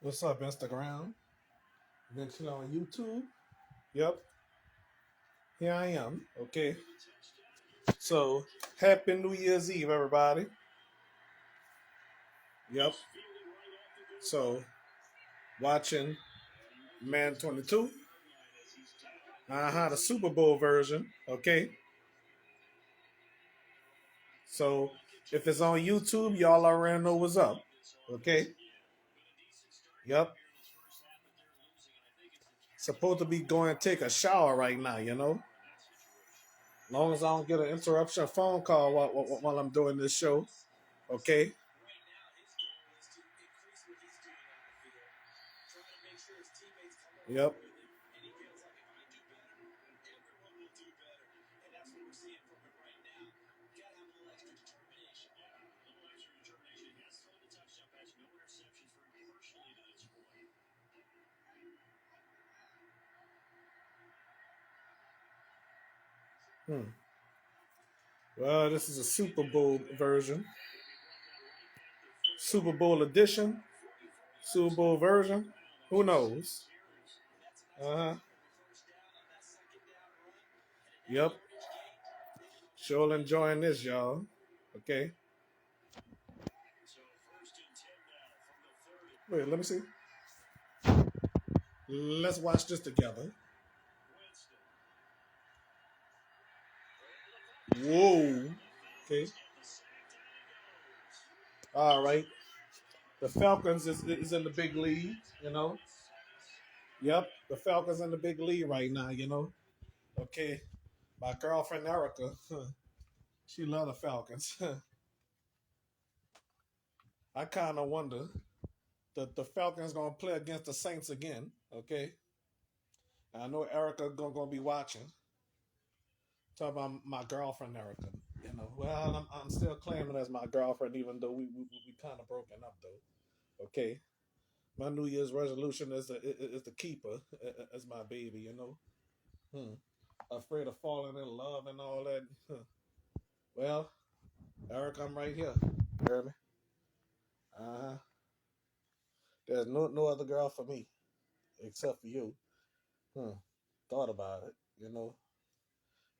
What's up, Instagram? Eventually on YouTube. Yep, here I am. Okay. So, happy New Year's Eve, everybody. Yep. So, watching Man 22. The Super Bowl version. Okay. So, if it's on YouTube, y'all already know what's up. Okay. Yep. Supposed to be going to take a shower right now. Long as I don't get an interruption phone call while I'm doing this show. Okay. Yep. Hmm. Well, this is a Super Bowl version. Super Bowl edition. Super Bowl version. Who knows? Uh huh. Yep. Sure enjoying this, y'all. Okay. Wait, let me see. Let's watch this together. Whoa. Okay. All right. The Falcons is in the big league. Yep. The Falcons in the big league right now. Okay. My girlfriend Erica, she love the Falcons. I kind of wonder that the Falcons gonna play against the Saints again. Okay. I know Erica gonna be watching. Talk about my girlfriend Erica. Well, I'm still claiming as my girlfriend, even though we kind of broken up though. Okay, my New Year's resolution is to keep her as my baby. Hmm. Afraid of falling in love and all that. Huh. Well, Eric, I'm right here. You hear me? Uh huh. There's no other girl for me except for you. Hmm. Thought about it.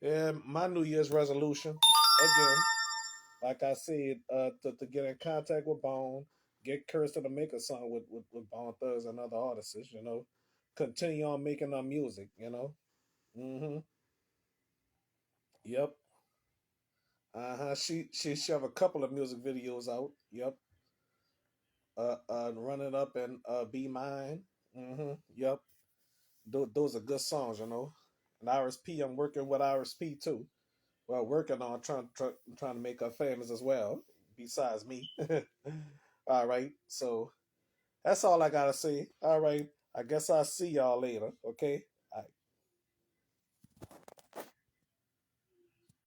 Yeah, my New Year's resolution again. Like I said, to get in contact with Bone, get Kirsten to make a song with Bone Thugs and other artists. Continue on making our music. Mm-hmm. Yep. Uh-huh. She have a couple of music videos out. Yep. Run It Up and Be Mine. Mm-hmm. Yep. Those are good songs. And Iris P, I'm working with Iris P too. Well, working on trying to make her famous as well, besides me. All right. So that's all I gotta say. All right. I guess I'll see y'all later. Okay.